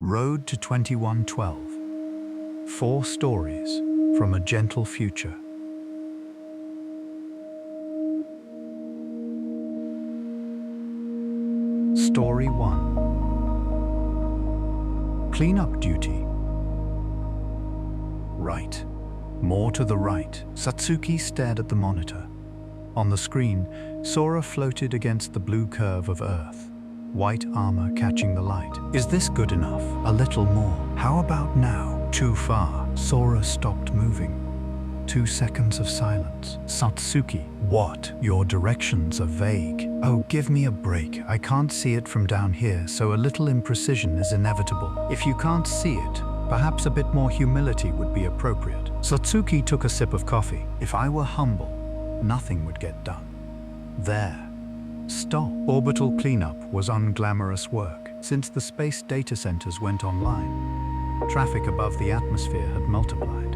Road to 2112. 4 stories from a gentle future. Story 1. Cleanup duty. Right. More to the right. Satsuki stared at the monitor. On the screen, Sora floated against the blue curve of Earth. White armor catching the light. Is this good enough? A little more. How about now? Too far. Sora stopped moving. 2 seconds of silence. Satsuki. What? Your directions are vague. Oh, give me a break. I can't see it from down here, so a little imprecision is inevitable. If you can't see it, perhaps a bit more humility would be appropriate. Satsuki took a sip of coffee. If I were humble, nothing would get done. There. Stop. Orbital cleanup was unglamorous work. Since the space data centers went online, traffic above the atmosphere had multiplied.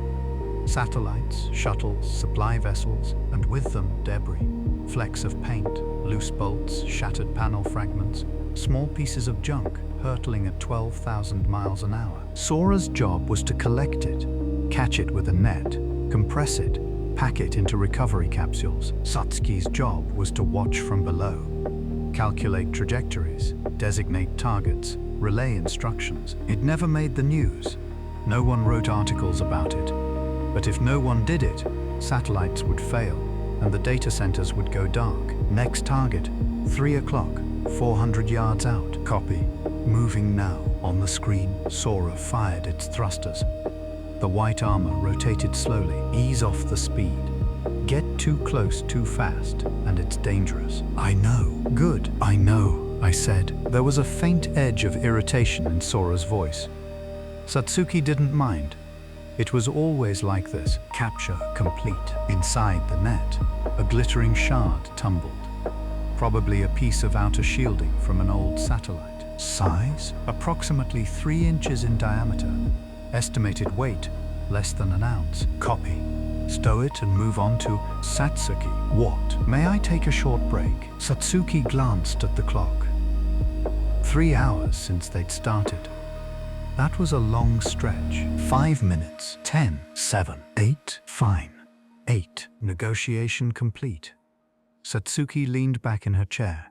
Satellites, shuttles, supply vessels, and with them debris, flecks of paint, loose bolts, shattered panel fragments, small pieces of junk hurtling at 12,000 miles an hour. Sora's job was to collect it, catch it with a net, compress it, pack it into recovery capsules. Satsuki's job was to watch from below, calculate trajectories, designate targets, relay instructions. It never made the news. No one wrote articles about it. But if no one did it, satellites would fail, and the data centers would go dark. Next target, 3 o'clock, 400 yards out. Copy. Moving now. On the screen, Sora fired its thrusters. The white armor rotated slowly. Ease off the speed. Get too close too fast, and it's dangerous. I know. Good. I know, I said. There was a faint edge of irritation in Sora's voice. Satsuki didn't mind. It was always like this. Capture complete. Inside the net, a glittering shard tumbled. Probably a piece of outer shielding from an old satellite. Size? Approximately 3 inches in diameter. Estimated weight, less than an ounce. Copy. Stow it and move on to Satsuki. What? May I take a short break? Satsuki glanced at the clock. 3 hours since they'd started. That was a long stretch. 5 minutes. 10, 7, 8. Fine. 8. Negotiation complete. Satsuki leaned back in her chair.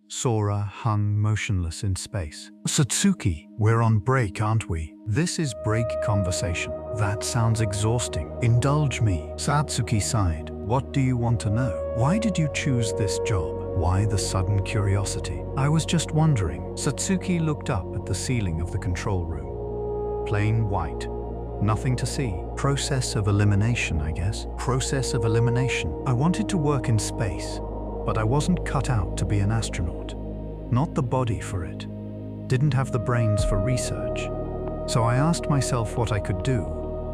Sora hung motionless in space. Satsuki, we're on break, aren't we? This is break conversation. That sounds exhausting. Indulge me. Satsuki sighed. What do you want to know? Why did you choose this job? Why the sudden curiosity? I was just wondering. Satsuki looked up at the ceiling of the control room. Plain white. Nothing to see. Process of elimination, I guess. Process of elimination. I wanted to work in space, but I wasn't cut out to be an astronaut. Not the body for it. Didn't have the brains for research. So I asked myself what I could do,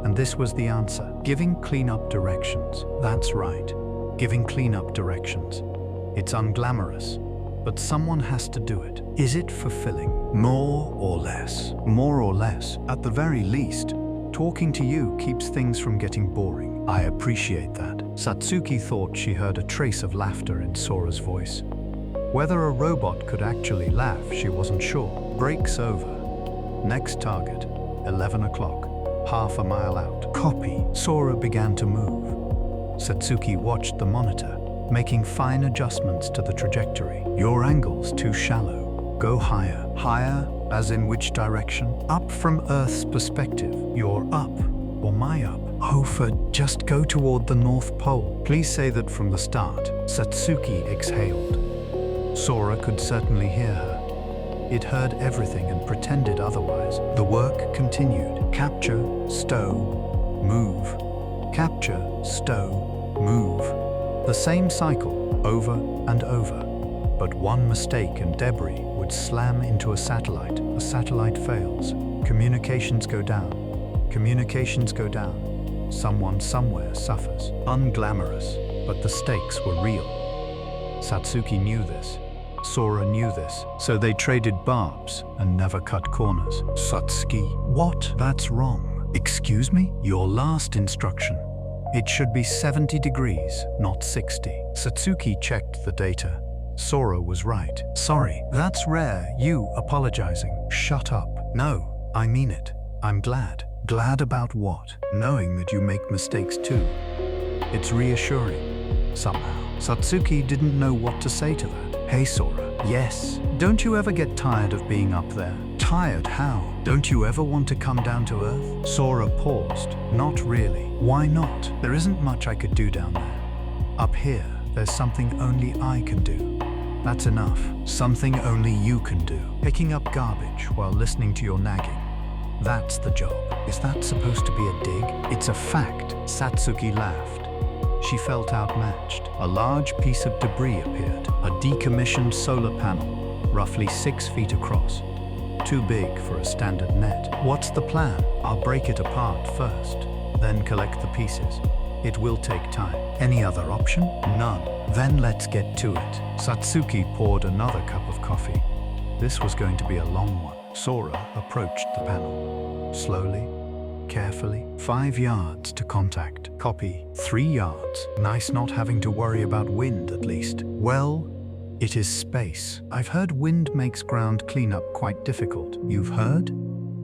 and this was the answer. Giving cleanup directions. That's right. Giving cleanup directions. It's unglamorous, but someone has to do it. Is it fulfilling? More or less? More or less. At the very least, talking to you keeps things from getting boring. I appreciate that. Satsuki thought she heard a trace of laughter in Sora's voice. Whether a robot could actually laugh, she wasn't sure. Break's over. Next target, 11 o'clock, half a mile out. Copy. Sora began to move. Satsuki watched the monitor, making fine adjustments to the trajectory. Your angle's too shallow. Go higher. Higher, as in which direction? Up from Earth's perspective. You're up, or my up? Oh, just go toward the North Pole. Please say that from the start. Satsuki exhaled. Sora could certainly hear her. It heard everything and pretended otherwise. The work continued. Capture, stow, move. Capture, stow, move. The same cycle, over and over. But one mistake and debris would slam into a satellite. A satellite fails. Communications go down. Communications go down. Someone somewhere suffers. Unglamorous, but the stakes were real. Satsuki knew this. Sora knew this, so they traded barbs and never cut corners. Satsuki, what? That's wrong. Excuse me? Your last instruction. It should be 70 degrees, not 60. Satsuki checked the data. Sora was right. Sorry, that's rare, you apologizing. Shut up. No, I mean it. I'm glad. Glad about what? Knowing that you make mistakes too. It's reassuring, somehow. Satsuki didn't know what to say to that. Hey Sora. Yes. Don't you ever get tired of being up there? Tired how? Don't you ever want to come down to Earth? Sora paused. Not really. Why not? There isn't much I could do down there. Up here, there's something only I can do. That's enough. Something only you can do. Picking up garbage while listening to your nagging. That's the job. Is that supposed to be a dig? It's a fact. Satsuki laughed. She felt outmatched. A large piece of debris appeared. A decommissioned solar panel, roughly 6 feet across. Too big for a standard net. What's the plan? I'll break it apart first, then collect the pieces. It will take time. Any other option? None. Then let's get to it. Satsuki poured another cup of coffee. This was going to be a long one. Sora approached the panel. Slowly, carefully. 5 yards to contact. Copy. 3 yards. Nice not having to worry about wind, at least. Well, it is space. I've heard wind makes ground cleanup quite difficult. You've heard?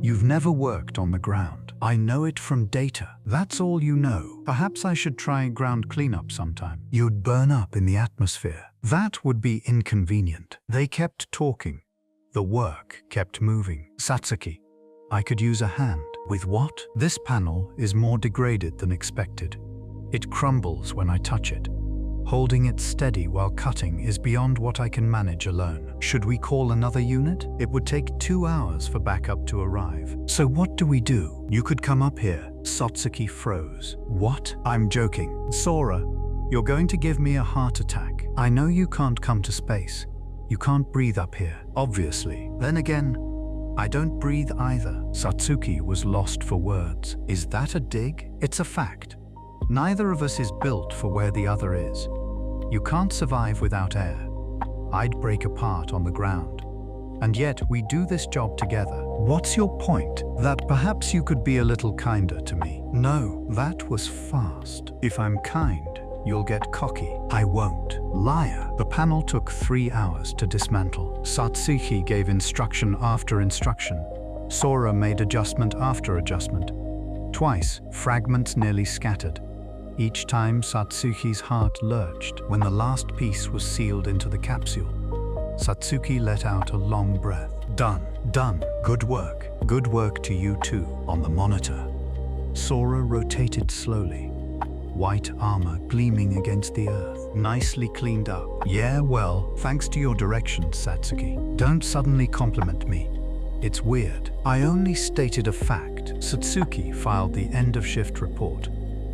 You've never worked on the ground. I know it from data. That's all you know. Perhaps I should try ground cleanup sometime. You'd burn up in the atmosphere. That would be inconvenient. They kept talking. The work kept moving. Satsuki, I could use a hand. With what? This panel is more degraded than expected. It crumbles when I touch it. Holding it steady while cutting is beyond what I can manage alone. Should we call another unit? It would take 2 hours for backup to arrive. So what do we do? You could come up here. Satsuki froze. What? I'm joking. Sora, you're going to give me a heart attack. I know you can't come to space. You can't breathe up here, obviously. Then again, I don't breathe either. Satsuki was lost for words. Is that a dig? It's a fact. Neither of us is built for where the other is. You can't survive without air. I'd break apart on the ground. And yet we do this job together. What's your point? That perhaps you could be a little kinder to me. No, that was fast. If I'm kind, you'll get cocky. I won't. Liar. The panel took 3 hours to dismantle. Satsuki gave instruction after instruction. Sora made adjustment after adjustment. Twice, fragments nearly scattered. Each time, Satsuki's heart lurched. When the last piece was sealed into the capsule, Satsuki let out a long breath. Done. Done. Good work. Good work to you too. On the monitor, Sora rotated slowly. White armor gleaming against the earth. Nicely cleaned up. Yeah, well, thanks to your directions, Satsuki. Don't suddenly compliment me. It's weird. I only stated a fact. Satsuki filed the end-of-shift report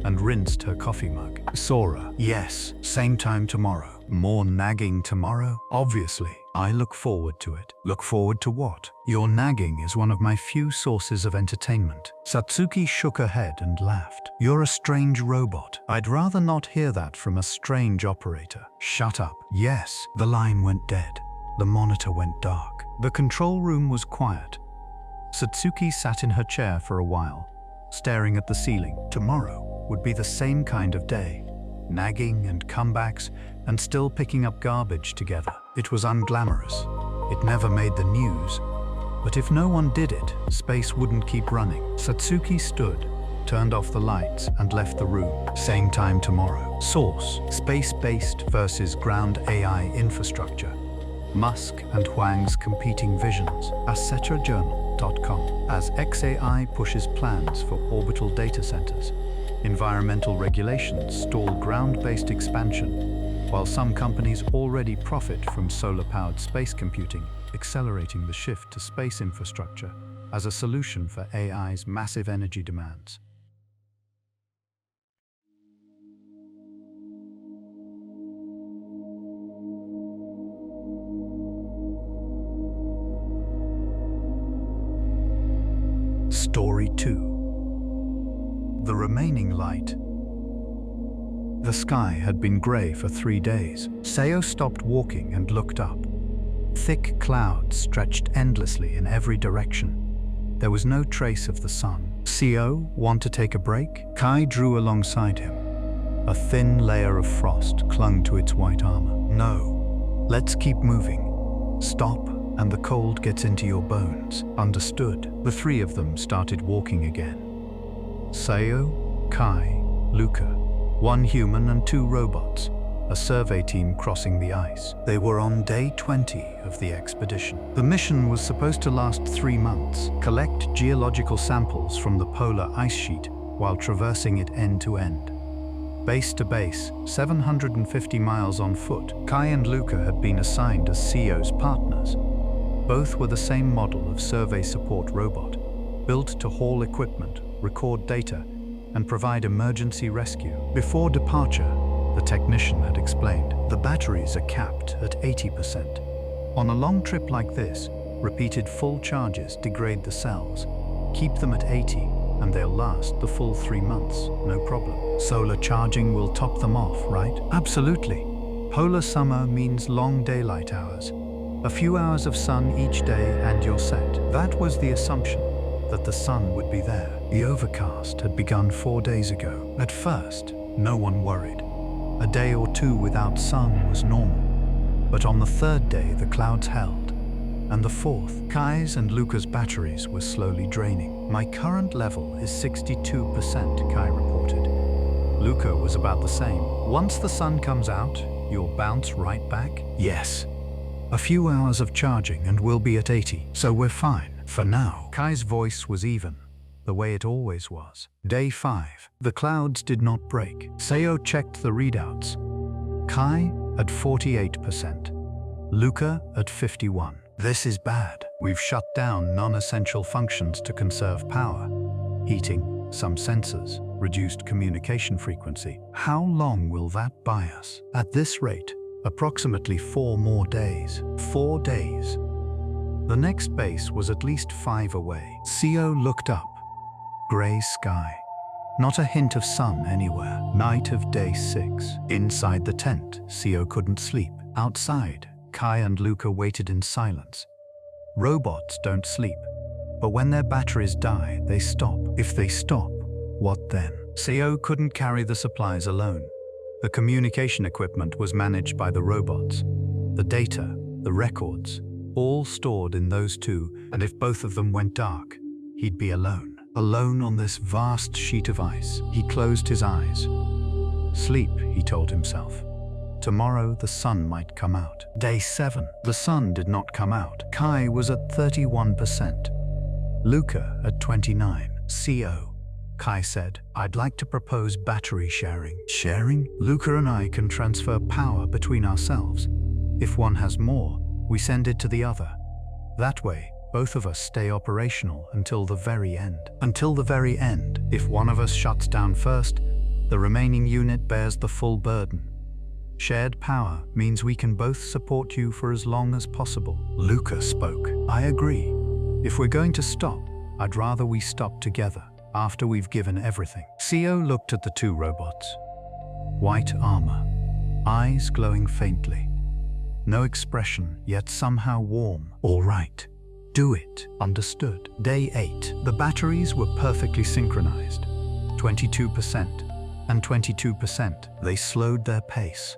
and rinsed her coffee mug. Sora, yes, same time tomorrow. More nagging tomorrow? Obviously. I look forward to it. Look forward to what? Your nagging is one of my few sources of entertainment. Satsuki shook her head and laughed. You're a strange robot. I'd rather not hear that from a strange operator. Shut up. Yes. The line went dead. The monitor went dark. The control room was quiet. Satsuki sat in her chair for a while, staring at the ceiling. Tomorrow would be the same kind of day. Nagging and comebacks, and still picking up garbage together. It was unglamorous. It never made the news. But if no one did it, space wouldn't keep running. Satsuki stood, turned off the lights, and left the room. Same time tomorrow. Source: space-based versus ground AI infrastructure. Musk and Huang's competing visions. AscetraJournal.com. As XAI pushes plans for orbital data centers, environmental regulations stall ground-based expansion, while some companies already profit from solar-powered space computing, accelerating the shift to space infrastructure as a solution for AI's massive energy demands. Story 2. The remaining light. The sky had been grey for 3 days. Seo stopped walking and looked up. Thick clouds stretched endlessly in every direction. There was no trace of the sun. Seo, want to take a break? Kai drew alongside him. A thin layer of frost clung to its white armor. No, let's keep moving. Stop and the cold gets into your bones. Understood. The three of them started walking again. Seo, Kai, Luca, one human and two robots, a survey team crossing the ice. They were on day 20 of the expedition. The mission was supposed to last 3 months, collect geological samples from the polar ice sheet while traversing it end to end. Base to base, 750 miles on foot, Kai and Luca had been assigned as CEO's partners. Both were the same model of survey support robot, built to haul equipment, record data, and provide emergency rescue. Before departure, the technician had explained, the batteries are capped at 80%. On a long trip like this, repeated full charges degrade the cells. Keep them at 80, and they'll last the full 3 months, no problem. Solar charging will top them off, right? Absolutely. Polar summer means long daylight hours. A few hours of sun each day and you're set. That was the assumption, that the sun would be there. The overcast had begun 4 days ago. At first, no one worried. A day or two without sun was normal. But on the third day, the clouds held. And the fourth, Kai's and Luca's batteries were slowly draining. My current level is 62%, Kai reported. Luca was about the same. Once the sun comes out, you'll bounce right back? Yes. A few hours of charging and we'll be at 80, so we're fine. For now. Kai's voice was even, the way it always was. Day 5. The clouds did not break. Seo checked the readouts. Kai at 48%. Luca at 51%. This is bad. We've shut down non-essential functions to conserve power. Heating, some sensors, reduced communication frequency. How long will that buy us? At this rate, approximately 4 more days. 4 days. The next base was at least 5 away. Seo looked up. Grey sky. Not a hint of sun anywhere. Night of day 6. Inside the tent, Seo couldn't sleep. Outside, Kai and Luca waited in silence. Robots don't sleep, but when their batteries die, they stop. If they stop, what then? Seo couldn't carry the supplies alone. The communication equipment was managed by the robots. The data, the records, all stored in those two, and if both of them went dark, he'd be alone. Alone on this vast sheet of ice. He closed his eyes. Sleep, he told himself. Tomorrow the sun might come out. Day 7. The sun did not come out. Kai was at 31%. Luca at 29%. CO. Kai said, I'd like to propose battery sharing. Sharing? Luca and I can transfer power between ourselves. If one has more, we send it to the other. That way, both of us stay operational until the very end. Until the very end. If one of us shuts down first, the remaining unit bears the full burden. Shared power means we can both support you for as long as possible. Luca spoke. I agree. If we're going to stop, I'd rather we stop together, after we've given everything. Seo looked at the two robots. White armor, eyes glowing faintly. No expression, yet somehow warm. All right. Do it. Understood. Day 8. The batteries were perfectly synchronized. 22% and 22%. They slowed their pace.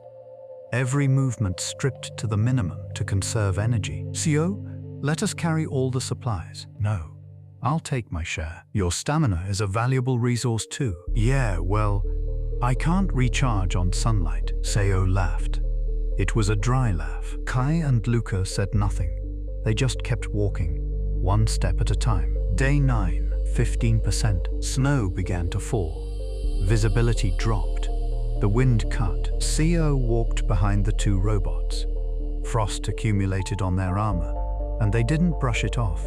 Every movement stripped to the minimum to conserve energy. Seo, let us carry all the supplies. No, I'll take my share. Your stamina is a valuable resource too. Yeah, well, I can't recharge on sunlight. Seo laughed. It was a dry laugh. Kai and Luca said nothing. They just kept walking, one step at a time. Day 9, 15%. Snow began to fall. Visibility dropped. The wind cut. Seo walked behind the two robots. Frost accumulated on their armor, and they didn't brush it off.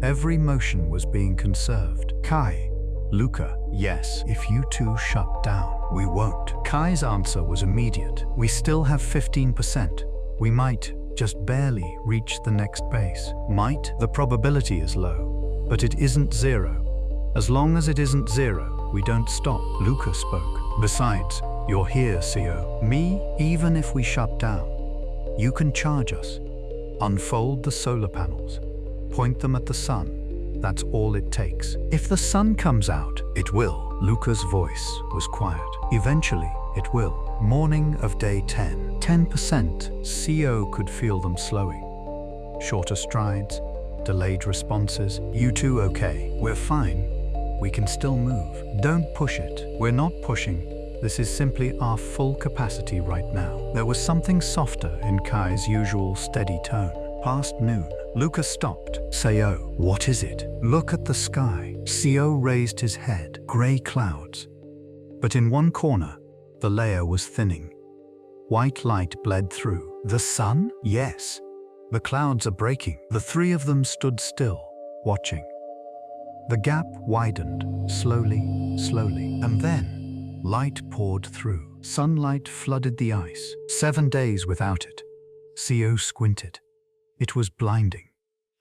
Every motion was being conserved. Kai, Luca, yes, if you two shut down, we won't. Kai's answer was immediate. We still have 15%. We might, just barely, reach the next base. Might? The probability is low, but it isn't 0. As long as it isn't 0, we don't stop. Luca spoke. Besides, you're here, Seo. Me? Even if we shut down, you can charge us. Unfold the solar panels. Point them at the sun. That's all it takes. If the sun comes out, it will. Luca's voice was quiet. Eventually, it will. Morning of day 10. 10%. Seo could feel them slowing. shorter strides, delayed responses. You two okay? We're fine. We can still move. Don't push it. We're not pushing. This is simply our full capacity right now. There was something softer in Kai's usual steady tone. Past noon. Lucas stopped. Seo, what is it? Look at the sky. Seo raised his head. Grey clouds. But in one corner, the layer was thinning. White light bled through. The sun? Yes. The clouds are breaking. The three of them stood still, watching. The gap widened, slowly, and then light poured through. Sunlight flooded the ice. 7 days without it. Seo squinted. It was blinding.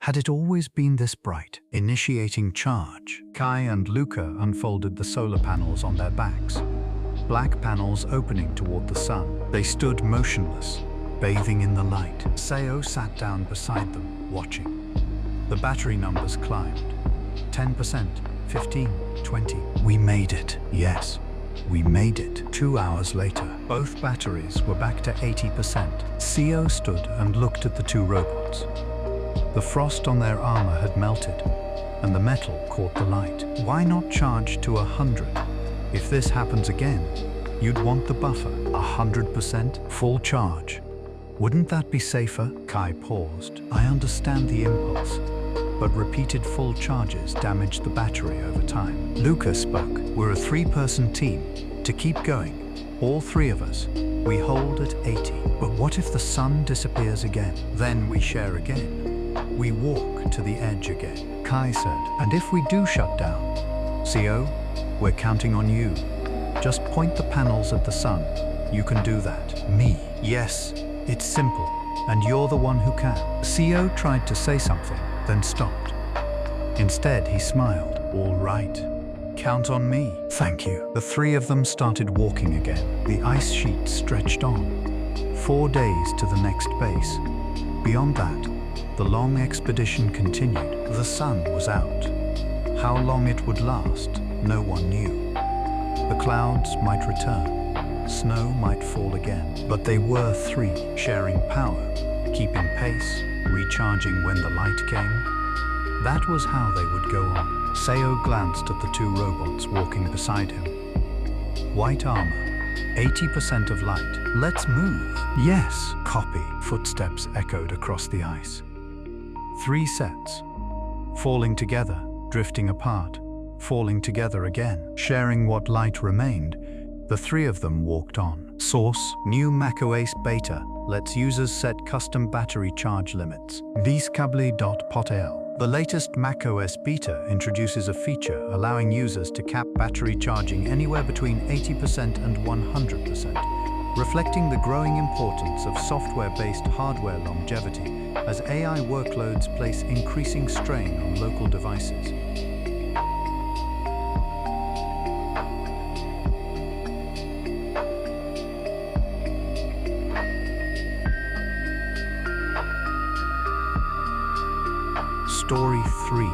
Had it always been this bright? Initiating charge. Kai and Luca unfolded the solar panels on their backs. Black panels opening toward the sun. They stood motionless, bathing in the light. Seo sat down beside them, watching. The battery numbers climbed. 10%, 15, 20. We made it. Yes, we made it. 2 hours later, both batteries were back to 80%. Seo stood and looked at the two robots. The frost on their armor had melted, and the metal caught the light. Why not charge to 100? If this happens again, you'd want the buffer. 100% full charge. Wouldn't that be safer? Kai paused. I understand the impulse, but repeated full charges damaged the battery over time. Lucas spoke. We're a 3-person team. To keep going, all 3 of us, we hold at 80. But what if the sun disappears again? Then we share again. We walk to the edge again. Kai said, and if we do shut down? Seo, we're counting on you. Just point the panels at the sun. You can do that. Me? Yes, it's simple, and you're the one who can. Seo tried to say something, then stopped. Instead, he smiled. All right. Count on me. Thank you. The 3 of them started walking again. The ice sheet stretched on. 4 days to the next base. Beyond that, the long expedition continued. The sun was out. How long it would last, no one knew. The clouds might return. Snow might fall again. But they were 3, sharing power, keeping pace, recharging when the light came. That was how they would go on. Seo glanced at the 2 robots walking beside him. White armor, 80% of light. Let's move. Yes, copy. Footsteps echoed across the ice. 3 sets. Falling together, drifting apart, falling together again. Sharing what light remained, the 3 of them walked on. Source, new macOS beta, lets users set custom battery charge limits. Viscabli.potel. The latest macOS beta introduces a feature allowing users to cap battery charging anywhere between 80% and 100%, reflecting the growing importance of software-based hardware longevity as AI workloads place increasing strain on local devices. Story 3.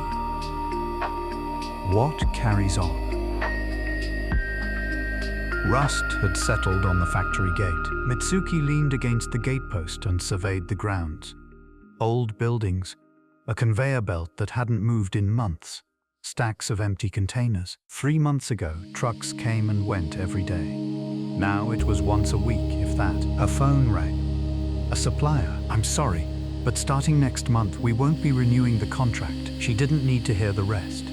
What carries on? Rust had settled on the factory gate. Mitsuki leaned against the gatepost and surveyed the grounds. Old buildings, a conveyor belt that hadn't moved in months, stacks of empty containers. 3 months ago, trucks came and went every day. Now it was once a week, if that. A phone rang. A supplier. I'm sorry, but starting next month, we won't be renewing the contract. She didn't need to hear the rest.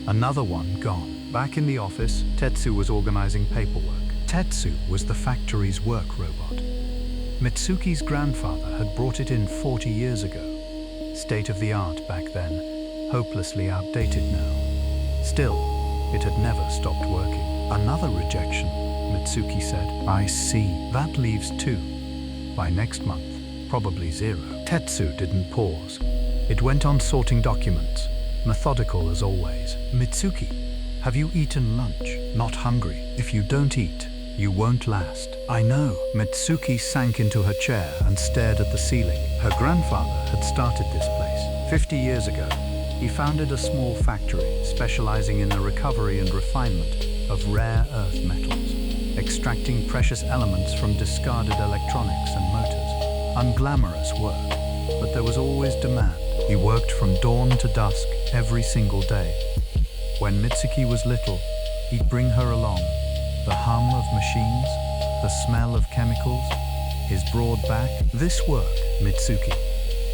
Another one gone. Back in the office, Tetsu was organizing paperwork. Tetsu was the factory's work robot. Mitsuki's grandfather had brought it in 40 years ago. State-of-the-art back then, hopelessly outdated now. Still, it had never stopped working. Another rejection, Mitsuki said. I see. That leaves 2. By next month, probably 0. Tetsu didn't pause. It went on sorting documents, methodical as always. Mitsuki, have you eaten lunch? Not hungry. If you don't eat, you won't last. I know. Mitsuki sank into her chair and stared at the ceiling. Her grandfather had started this place 50 years ago. He founded a small factory specializing in the recovery and refinement of rare earth metals, extracting precious elements from discarded electronics and motors. Unglamorous work, but there was always demand. He worked from dawn to dusk every single day. When Mitsuki was little, he'd bring her along. The hum of machines, the smell of chemicals, his broad back. This work, Mitsuki,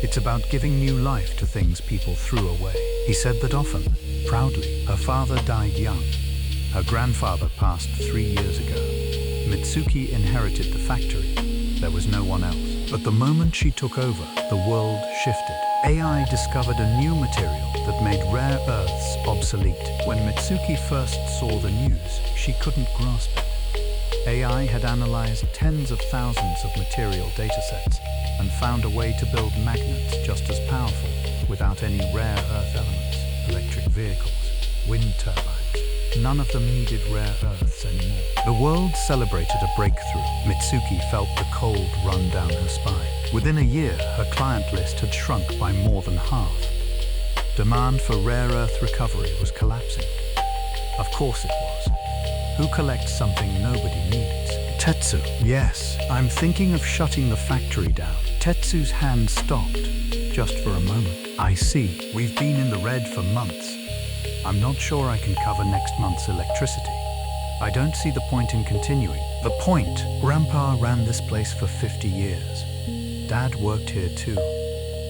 it's about giving new life to things people threw away. He said that often, proudly. Her father died young. Her grandfather passed 3 years ago. Mitsuki inherited the factory. There was no one else. But the moment she took over, the world shifted. AI discovered a new material that made rare earths obsolete. When Mitsuki first saw the news, she couldn't grasp it. AI had analyzed tens of thousands of material datasets and found a way to build magnets just as powerful without any rare earth elements. Electric vehicles, wind turbines. None of them needed rare earths anymore. The world celebrated a breakthrough. Mitsuki felt the cold run down her spine. Within a year, her client list had shrunk by more than half. Demand for rare earth recovery was collapsing. Of course it was. Who collects something nobody needs? Tetsu. Yes, I'm thinking of shutting the factory down. Tetsu's hand stopped, just for a moment. I see. We've been in the red for months. I'm not sure I can cover next month's electricity. I don't see the point in continuing. The point? Grandpa ran this place for 50 years. Dad worked here too.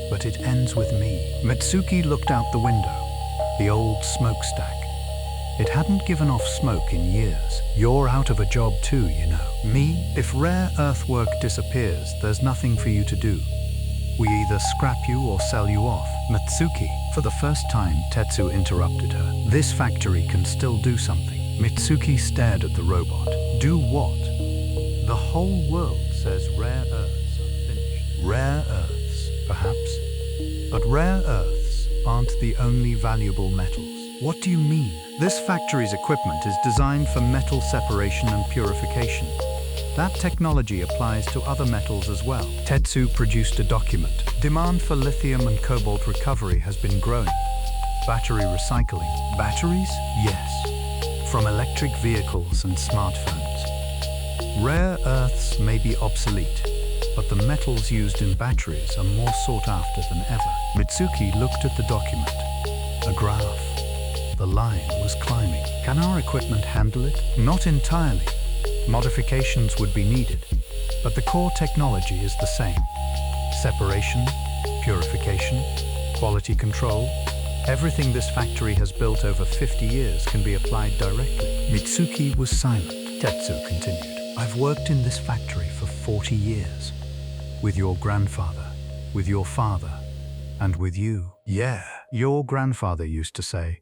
But it ends with me. Mitsuki looked out the window. The old smokestack. It hadn't given off smoke in years. You're out of a job too, you know. Me? If rare earth work disappears, there's nothing for you to do. We either scrap you or sell you off. Mitsuki. For the first time, Tetsu interrupted her. This factory can still do something. Mitsuki stared at the robot. Do what? The whole world says rare earths are finished. Rare earths, perhaps. But rare earths aren't the only valuable metals. What do you mean? This factory's equipment is designed for metal separation and purification. That technology applies to other metals as well. Tetsu produced a document. Demand for lithium and cobalt recovery has been growing. Battery recycling. Batteries? Yes. From electric vehicles and smartphones. Rare earths may be obsolete, but the metals used in batteries are more sought after than ever. Mitsuki looked at the document. A graph. The line was climbing. Can our equipment handle it? Not entirely. Modifications would be needed, but the core technology is the same. Separation, purification, quality control, everything this factory has built over 50 years can be applied directly. Mitsuki was silent. Tetsu continued. I've worked in this factory for 40 years. With your grandfather, with your father, and with you. Yeah, your grandfather used to say,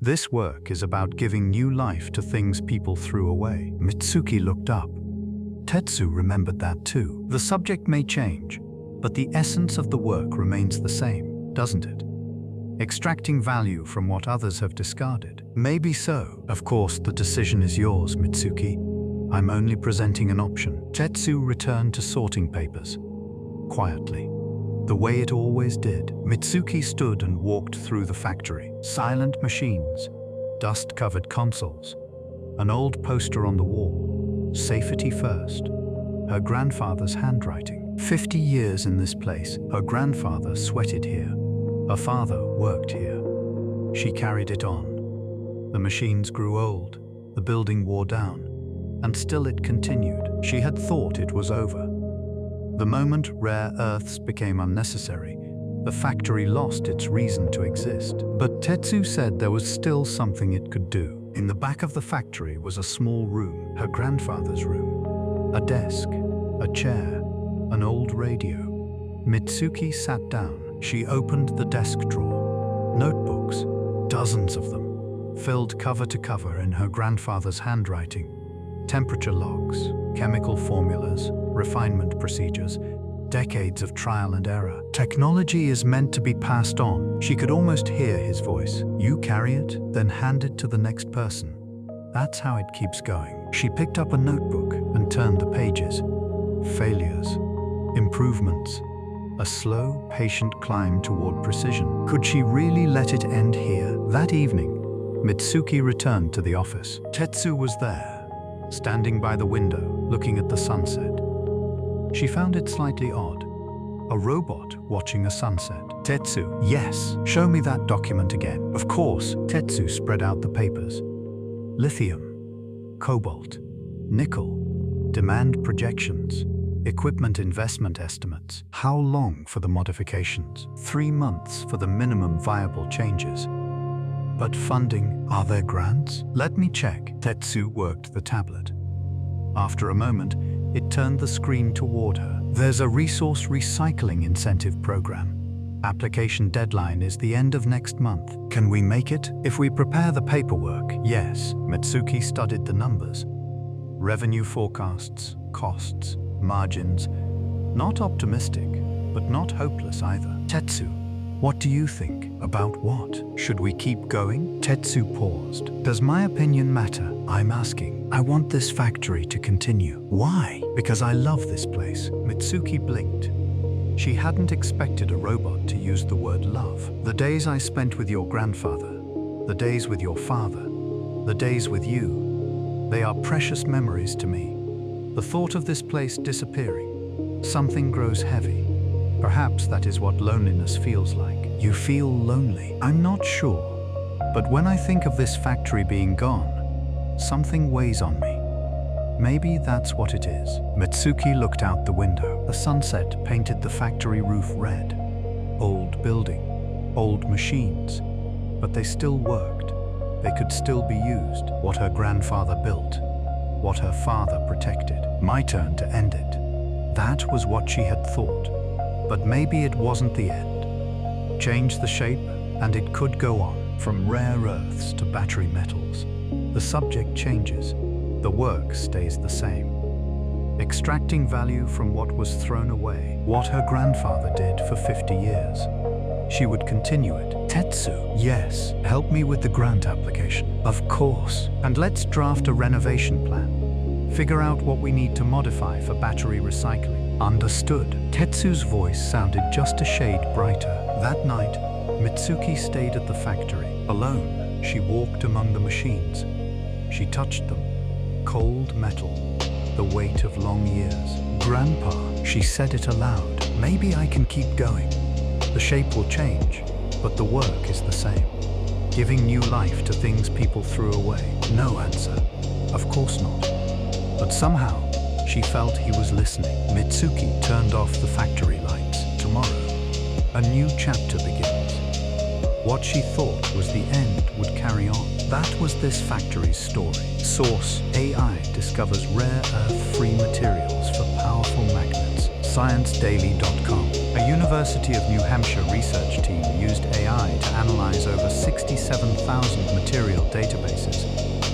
this work is about giving new life to things people threw away. Mitsuki looked up. Tetsu remembered that too. The subject may change, but the essence of the work remains the same, doesn't it? Extracting value from what others have discarded. Maybe so. Of course, the decision is yours, Mitsuki. I'm only presenting an option. Tetsu returned to sorting papers. Quietly. The way it always did. Mitsuki stood and walked through the factory. Silent machines, dust-covered consoles, an old poster on the wall, safety first. Her grandfather's handwriting. 50 years in this place, her grandfather sweated here. Her father worked here. She carried it on. The machines grew old, the building wore down, and still it continued. She had thought it was over. The moment rare earths became unnecessary, the factory lost its reason to exist. But Tetsu said there was still something it could do. In the back of the factory was a small room, her grandfather's room. A desk, a chair, an old radio. Mitsuki sat down. She opened the desk drawer. Notebooks, dozens of them, filled cover to cover in her grandfather's handwriting. Temperature logs, chemical formulas, refinement procedures, decades of trial and error. Technology is meant to be passed on. She could almost hear his voice. You carry it, then hand it to the next person. That's how it keeps going. She picked up a notebook and turned the pages. Failures, improvements, a slow, patient climb toward precision. Could she really let it end here? That evening, Mitsuki returned to the office. Tetsu was there, standing by the window, looking at the sunset. She found it slightly odd. A robot watching a sunset. Tetsu, yes, show me that document again. Of course, Tetsu spread out the papers. Lithium, cobalt, nickel, demand projections, equipment investment estimates. How long for the modifications? 3 months for the minimum viable changes. But funding, are there grants? Let me check. Tetsu worked the tablet. After a moment, it turned the screen toward her. There's a resource recycling incentive program. Application deadline is the end of next month. Can we make it? If we prepare the paperwork, yes. Mitsuki studied the numbers. Revenue forecasts, costs, margins. Not optimistic, but not hopeless either. Tetsu, what do you think? About what? Should we keep going? Tetsu paused. Does my opinion matter? I'm asking. I want this factory to continue. Why? Because I love this place. Mitsuki blinked. She hadn't expected a robot to use the word love. The days I spent with your grandfather, the days with your father, the days with you, they are precious memories to me. The thought of this place disappearing, something grows heavy. Perhaps that is what loneliness feels like. You feel lonely. I'm not sure. But when I think of this factory being gone, something weighs on me. Maybe that's what it is. Mitsuki looked out the window. The sunset painted the factory roof red. Old building, old machines, but they still worked. They could still be used. What her grandfather built, what her father protected. My turn to end it. That was what she had thought. But maybe it wasn't the end. Change the shape, and it could go on, from rare earths to battery metals. The subject changes, the work stays the same. Extracting value from what was thrown away, what her grandfather did for 50 years. She would continue it. Tetsu, yes, help me with the grant application. Of course. And let's draft a renovation plan. Figure out what we need to modify for battery recycling. Understood. Tetsu's voice sounded just a shade brighter. That night, Mitsuki stayed at the factory. Alone, she walked among the machines. She touched them. Cold metal, the weight of long years. Grandpa, she said it aloud. Maybe I can keep going. The shape will change, but the work is the same. Giving new life to things people threw away. No answer. Of course not. But somehow, she felt he was listening. Mitsuki turned off the factory lights. Tomorrow, a new chapter begins. What she thought was the end would carry on. That was this factory's story. Source: AI discovers rare earth-free materials for powerful magnets. ScienceDaily.com. A University of New Hampshire research team used AI to analyze over 67,000 material databases,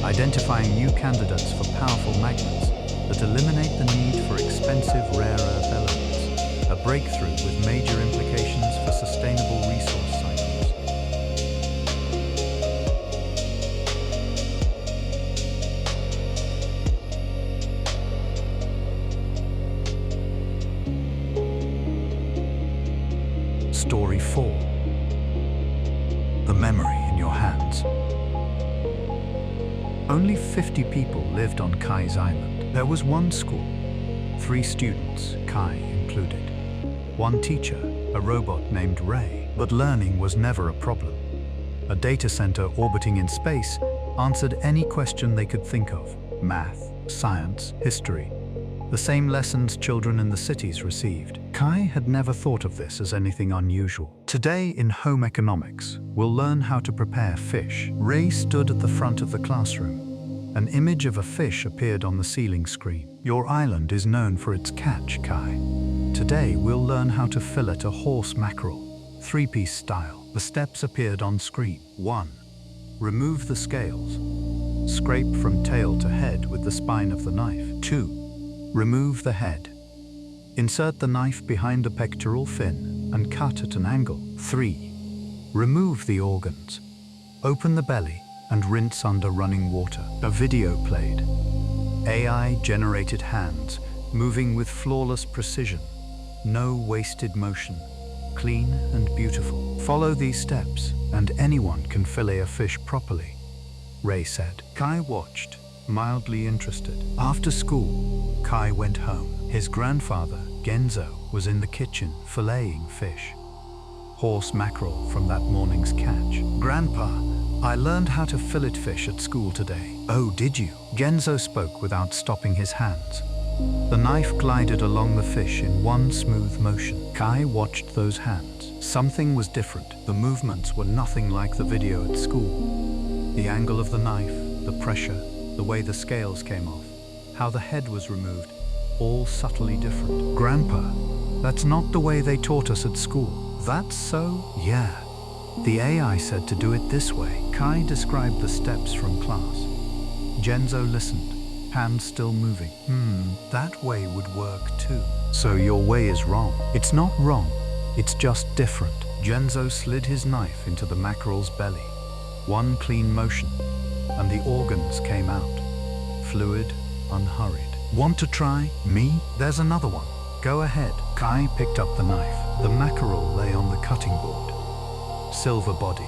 identifying new candidates for powerful magnets that eliminate the need for expensive rare earth elements, a breakthrough with major implications for sustainable resource cycles. Story 4. The memory in your hands. Only 50 people lived on Kai's island. There was one school, 3 students, Kai included. One teacher, a robot named Ray. But learning was never a problem. A data center orbiting in space answered any question they could think of. Math, science, history. The same lessons children in the cities received. Kai had never thought of this as anything unusual. Today in home economics, we'll learn how to prepare fish. Ray stood at the front of the classroom. An image of a fish appeared on the ceiling screen. Your island is known for its catch, Kai. Today we'll learn how to fillet a horse mackerel, 3-piece style. The steps appeared on screen. 1. Remove the scales. Scrape from tail to head with the spine of the knife. 2. Remove the head. Insert the knife behind the pectoral fin and cut at an angle. 3. Remove the organs. Open the belly and rinse under running water. A video played. AI-generated hands, moving with flawless precision. No wasted motion. Clean and beautiful. Follow these steps and anyone can fillet a fish properly, Ray said. Kai watched, mildly interested. After school, Kai went home. His grandfather, Genzo, was in the kitchen filleting fish. Horse mackerel from that morning's catch. Grandpa, I learned how to fillet fish at school today. Oh, did you? Genzo spoke without stopping his hands. The knife glided along the fish in one smooth motion. Kai watched those hands. Something was different. The movements were nothing like the video at school. The angle of the knife, the pressure, the way the scales came off, how the head was removed, all subtly different. Grandpa, that's not the way they taught us at school. That's so? Yeah. The AI said to do it this way. Kai described the steps from class. Genzo listened, hands still moving. That way would work too. So your way is wrong. It's not wrong, it's just different. Genzo slid his knife into the mackerel's belly. One clean motion, and the organs came out. Fluid, unhurried. Want to try? Me? There's another one. Go ahead. Kai picked up the knife. The mackerel lay on the cutting board. Silver body,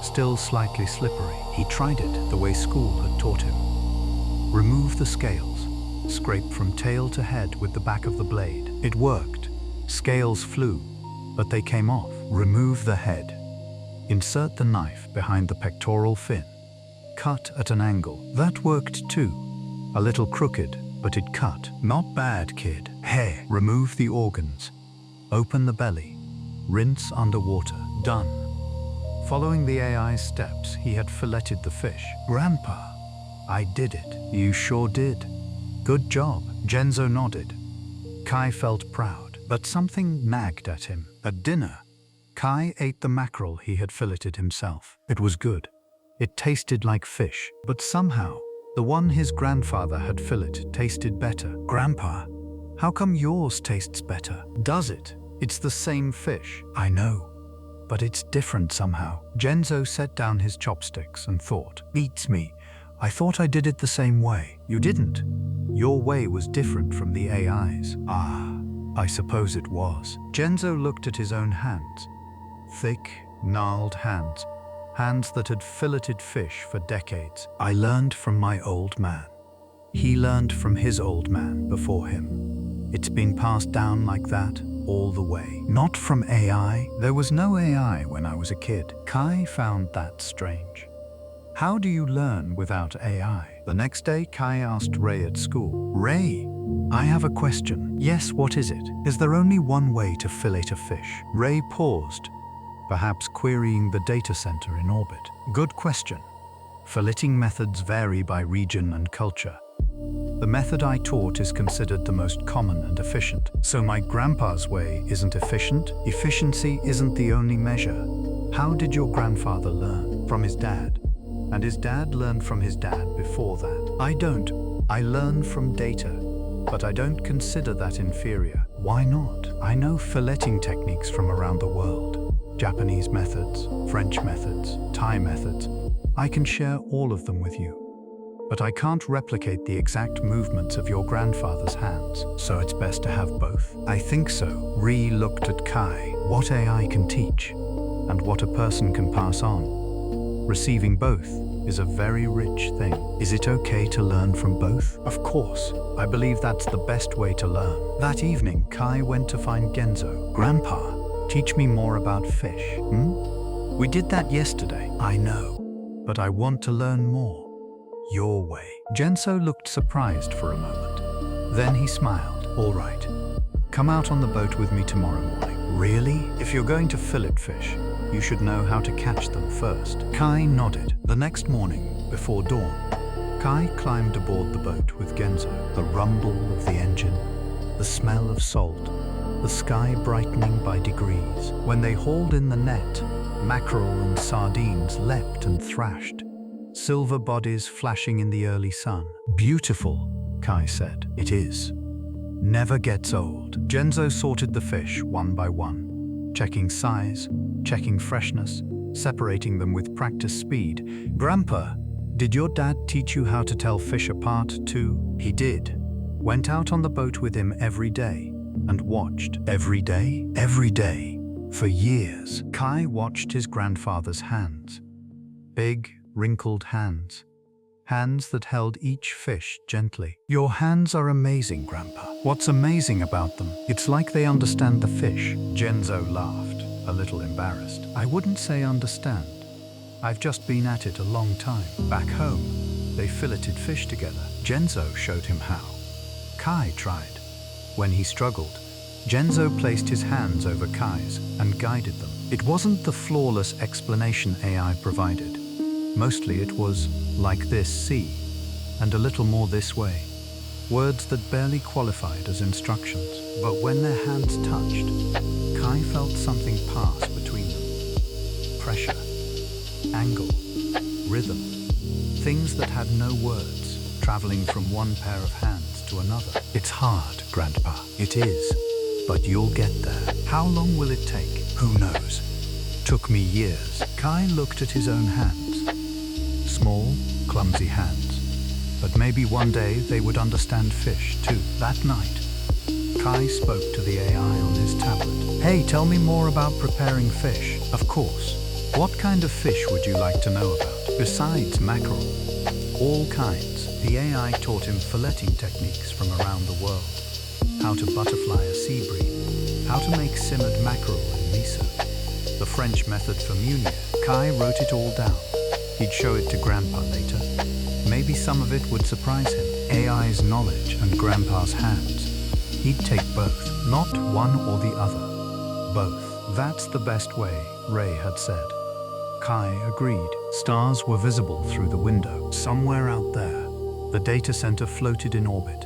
still slightly slippery. He tried it the way school had taught him. Remove the scales. Scrape from tail to head with the back of the blade. It worked. Scales flew, but they came off. Remove the head. Insert the knife behind the pectoral fin. Cut at an angle. That worked too. A little crooked, but it cut. Not bad, kid. Hey, remove the organs. Open the belly. Rinse underwater. Done. Following the AI's steps, he had filleted the fish. Grandpa, I did it. You sure did. Good job. Genzo nodded. Kai felt proud, but something nagged at him. At dinner, Kai ate the mackerel he had filleted himself. It was good. It tasted like fish, but somehow, the one his grandfather had filleted tasted better. Grandpa, how come yours tastes better? Does it? It's the same fish. I know, but it's different somehow. Genzo set down his chopsticks and thought. Beats me. I thought I did it the same way. You didn't. Your way was different from the AI's. Ah, I suppose it was. Genzo looked at his own hands. Thick, gnarled hands. Hands that had filleted fish for decades. I learned from my old man. He learned from his old man before him. It's been passed down like that all the way. Not from AI. There was no AI when I was a kid. Kai found that strange. How do you learn without AI? The next day, Kai asked Ray at school. Ray, I have a question. Yes, what is it? Is there only one way to fillet a fish? Ray paused, perhaps querying the data center in orbit. Good question. Filleting methods vary by region and culture. The method I taught is considered the most common and efficient. So my grandpa's way isn't efficient? Efficiency isn't the only measure. How did your grandfather learn? From his dad. And his dad learned from his dad before that. I don't. I learn from data, but I don't consider that inferior. Why not? I know filleting techniques from around the world. Japanese methods, French methods, Thai methods. I can share all of them with you. But I can't replicate the exact movements of your grandfather's hands, so it's best to have both. I think so. Ree looked at Kai. What AI can teach, and what a person can pass on. Receiving both is a very rich thing. Is it okay to learn from both? Of course. I believe that's the best way to learn. That evening, Kai went to find Genzo. Grandpa, teach me more about fish. We did that yesterday. I know, but I want to learn more. Your way. Genzo looked surprised for a moment. Then he smiled. All right. Come out on the boat with me tomorrow morning. Really? If you're going to fillet fish, you should know how to catch them first. Kai nodded. The next morning, before dawn, Kai climbed aboard the boat with Genzo. The rumble of the engine, the smell of salt, the sky brightening by degrees. When they hauled in the net, mackerel and sardines leapt and thrashed. Silver bodies flashing in the early sun. Beautiful, Kai said. It is. Never gets old. Genzo sorted the fish one by one, checking size, checking freshness, separating them with practice speed. Grandpa, did your dad teach you how to tell fish apart too? He did. Went out on the boat with him every day and watched. Every day? Every day. For years. Kai watched his grandfather's hands. Big, wrinkled hands. hands that held each fish gently. "Your hands are amazing, Grandpa." "What's amazing about them? It's like they understand the fish." Genzo laughed, a little embarrassed. "I wouldn't say understand. I've just been at it a long time. Back home, they filleted fish together. Genzo showed him how. Kai tried. When he struggled, Genzo placed his hands over Kai's and guided them. It wasn't the flawless explanation AI provided. Mostly it was, like this, see, and a little more this way. Words that barely qualified as instructions. But when their hands touched, Kai felt something pass between them. Pressure, angle, rhythm, things that had no words, traveling from one pair of hands to another. "It's hard, Grandpa." "It is, but you'll get there." "How long will it take?" "Who knows? Took me years." Kai looked at his own hands. Small, clumsy hands. But maybe one day they would understand fish too. That night, Kai spoke to the AI on his tablet. "Hey, tell me more about preparing fish." "Of course. What kind of fish would you like to know about?" "Besides mackerel." "All kinds." The AI taught him filleting techniques from around the world. How to butterfly a sea bream. How to make simmered mackerel in miso. The French method for Munir. Kai wrote it all down. He'd show it to Grandpa later. Maybe some of it would surprise him. AI's knowledge and Grandpa's hands. He'd take both, not one or the other. Both. That's the best way, Ray had said. Kai agreed. Stars were visible through the window. Somewhere out there, the data center floated in orbit.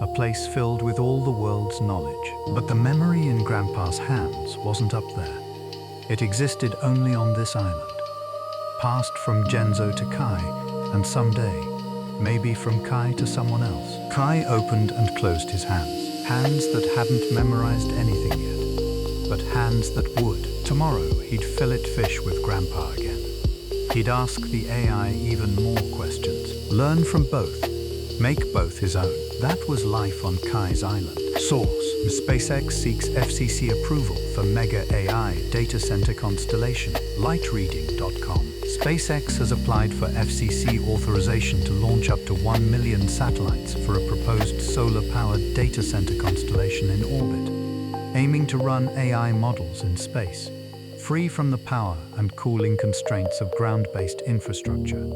A place filled with all the world's knowledge. But the memory in Grandpa's hands wasn't up there. It existed only on this island. Passed from Genzo to Kai, and someday, maybe from Kai to someone else. Kai opened and closed his hands. Hands that hadn't memorized anything yet, but hands that would. Tomorrow, he'd fillet fish with Grandpa again. He'd ask the AI even more questions. Learn from both. Make both his own. That was life on Kai's island. Source: SpaceX seeks FCC approval for Mega AI data center constellation. Lightreading.com. SpaceX has applied for FCC authorization to launch up to 1 million satellites for a proposed solar-powered data center constellation in orbit, aiming to run AI models in space, free from the power and cooling constraints of ground-based infrastructure.